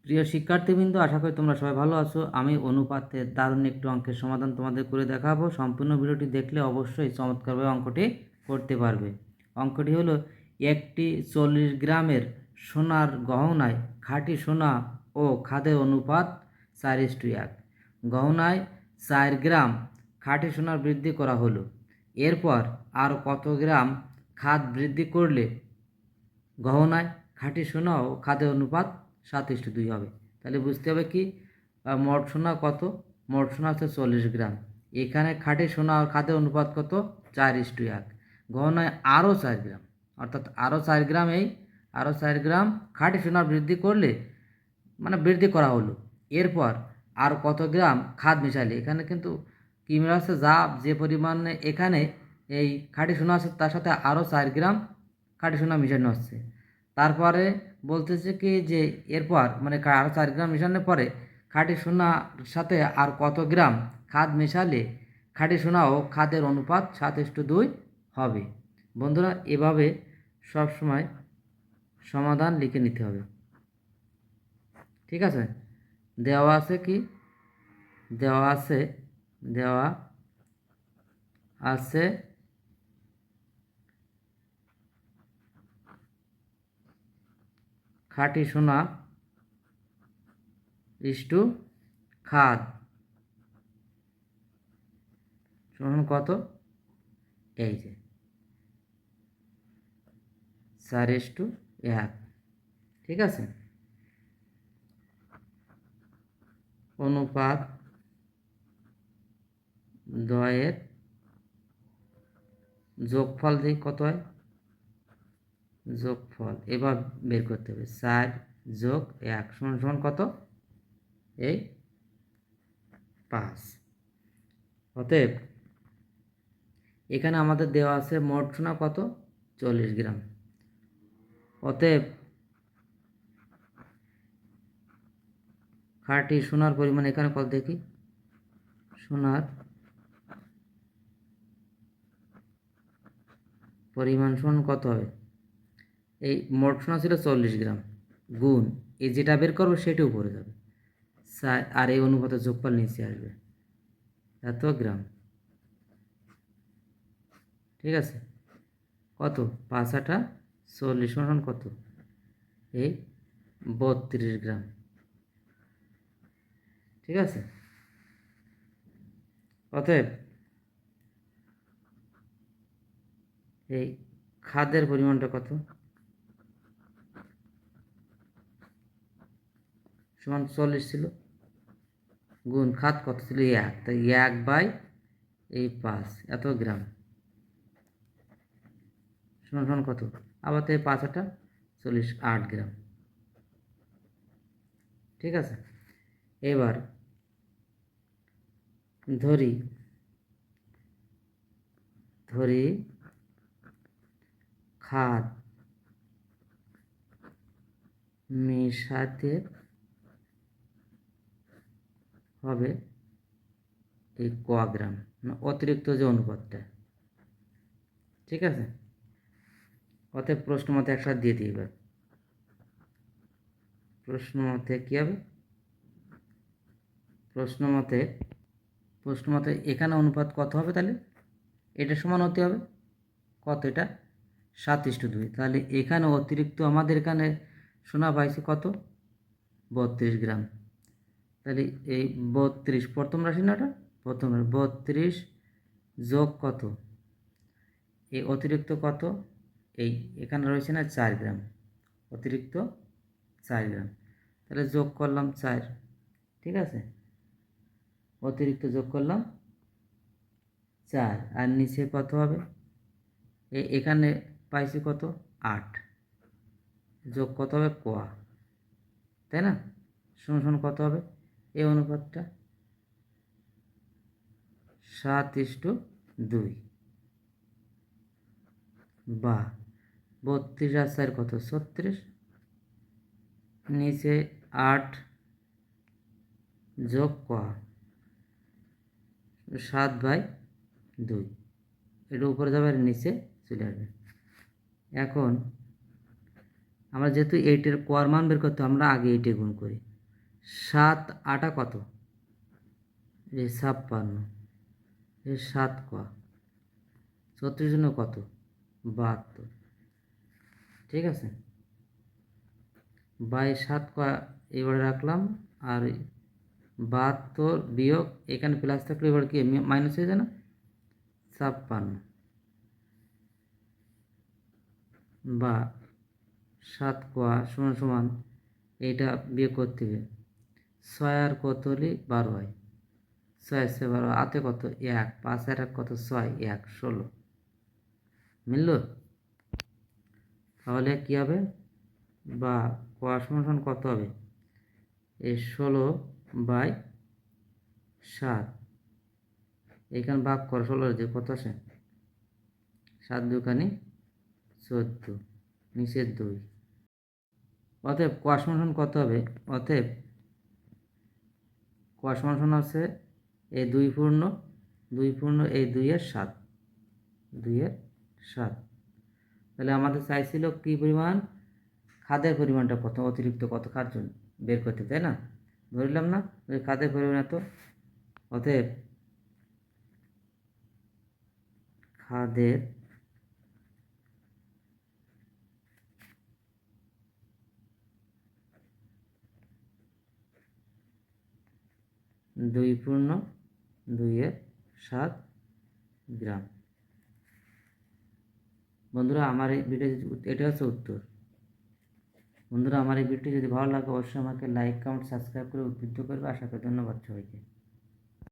প্রিয় শিক্ষার্থীবৃন্দ, আশা করি তোমরা সবাই ভালো আছো। আমি অনুপাতের দারুণ একটু অঙ্কের সমাধান তোমাদের করে দেখাবো। সম্পূর্ণ ভিডিওটি দেখলে অবশ্যই চমৎকারভাবে অঙ্কটি করতে পারবে। অঙ্কটি হলো, একটি 40 গ্রামের সোনার গহনায় খাঁটি সোনা ও খাদের অনুপাত 4:1। গহনায় 4 গ্রাম খাঁটি সোনার বৃদ্ধি করা হলো। এরপর আর কত গ্রাম খাদ বৃদ্ধি করলে গহনায় খাঁটি সোনা ও খাদের অনুপাত 7:2 হবে। তাহলে বুঝতে হবে কি, মোট সোনা কত? মোট সোনা হচ্ছে 40 গ্রাম। এখানে খাঁটি সোনা ও খাদের অনুপাত কত? 4:1। গহনায় আরও 4 গ্রাম, অর্থাৎ আরও 4 গ্রাম, আরও 4 গ্রাম খাঁটি সোনা বৃদ্ধি করলে বৃদ্ধি করা হলো। এরপর আর কত গ্রাম খাদ মিশালে, এখানে কিন্তু কী মিলাচ্ছে, যে পরিমাণে এখানে এই খাঁটি সোনা আছে তার সাথে আরও 4 গ্রাম খাঁটি সোনা মিশানো হচ্ছে। তারপরে বলতেছে কি যে এরপর আরও 4 গ্রাম মেশানোর পরে খাঁটি সোনার সাথে আর কত গ্রাম খাদ মেশালে খাঁটি সোনা ও খাদের অনুপাত 7:2 হবে। বন্ধুরা, এভাবে সবসময় সমাধান লিখে নিতে হবে। ঠিক আছে? দেওয়া আছে কি, দেওয়া আছে খাঁটি সোনা ইস্টু খাদ সমান কত? এই যে 4:1। ঠিক আছে? অনুপাত দ্বয়ের যোগফল দিয়ে কত হয়? যোগফল এবার বের করতে হবে। 4+1 সমান কত? এই 5। অতএব এখানে আমাদের দেওয়া আছে মোট সোনা কত? 40 গ্রাম। অতএব খাঁটি সোনার পরিমাণ এখানে কত দেখি? সোনার পরিমাণ সমান কত হবে? এই মোট সোনা ছিল 40 গ্রাম, গুণ এই যেটা বের করবো সেটা উপরে যাবে, আর এই অনুপাতের যোগফল নিচে আসবে, এত গ্রাম। ঠিক আছে? কত? 5×8=40 সমান কত? এই 32 গ্রাম। ঠিক আছে? অতএব এই খাদ্যের পরিমাণটা কত? সমান 40 ছিল, গুণ খাদ কত ছিল? 1, তাই 1/5 এত গ্রাম সমান কত? আবার তাই 5×8=40, 8 গ্রাম। ঠিক আছে? এবার ধরি খাদ মেশাতে হবে এই ক গ্রাম, অতিরিক্ত যে অনুপাতটা। ঠিক আছে? অতএব প্রশ্ন মতে একসাথে দিয়ে দিই। এবার প্রশ্ন মতে কী হবে? প্রশ্ন মতে এখানে অনুপাত কত হবে? তাহলে এটা সমান হতে হবে কত? এটা 7:2। তাহলে এখানে অতিরিক্ত আমাদের এখানে সোনা পাইছে কত? 32 গ্রাম। তাহলে এই 32 প্রথম রাশি না, এটা প্রথম 32 যোগ কত? এই অতিরিক্ত কত? এই এখানে রয়েছে না 4 গ্রাম, অতিরিক্ত 4 গ্রাম। তাহলে যোগ করলাম 4। ঠিক আছে? অতিরিক্ত যোগ করলাম 4, আর নিচে কত হবে? এখানে পাইছি কত? 8, যোগ কত হবে? ক, তাই না? সমান কত হবে? এই অনুপাতটা 7:2, বা 32 আর 4 কত? 36, নিচে 8 যোগ ক, 7/2। এটা উপরে যাবে আর নিচে চলে আসবে। এখন আমরা যেহেতু 8-এর কোয়ার মান বের করতে, আমরা আগে 8-এ গুণ করি। সাত আটা কত? এই 56, এই 7 কোয়া 34 জন্য কত? 72। ঠিক আছে, বাই 7 কোয়া এবারে রাখলাম, আর 72 বিয়োগ এখানে প্লাস থাকলে এবার কি মাইনাস হয়ে যায় না? 56 বা 7 কোয়া সমান সমান এইটা বিয়োগ করতে হবে, 6 আর কত হলে 12 হয়, 6 আছে 12, হাতে কত? 1, 5 আর 1 কত? 6, 1, 16 মিলল? তাহলে কি হবে? বা কোয়া সমান সমান কত হবে? এই 16/7, এখানে ভাগ করো 16 দিয়ে কত আসে? 7 দুখানি 14, নিচের 2। অতএব কোয়া সমান সমান কত হবে? অতএব কোয়া সমান সমান আছে এই 2 পূর্ণ এই 2 এর 7, 2 এর 7। তাহলে আমাদের চাইছিল কি পরিমাণ? খাদের পরিমাণটা কত, অতিরিক্ত কত খাদ্য বের করতে, তাই না? ধরলাম না ওই খাদের পরিমাণ এত, অতএব খাদের 2/2 গ্রাম। বন্ধুরা আমার এই ভিডিও, এটা হচ্ছে উত্তর। বন্ধুরা আমার এই ভিডিওটি যদি ভালো লাগে অবশ্যই আমাকে লাইক, কমেন্ট, সাবস্ক্রাইব করে উদ্বুদ্ধ করবে। আশা করি। ধন্যবাদ সবাইকে।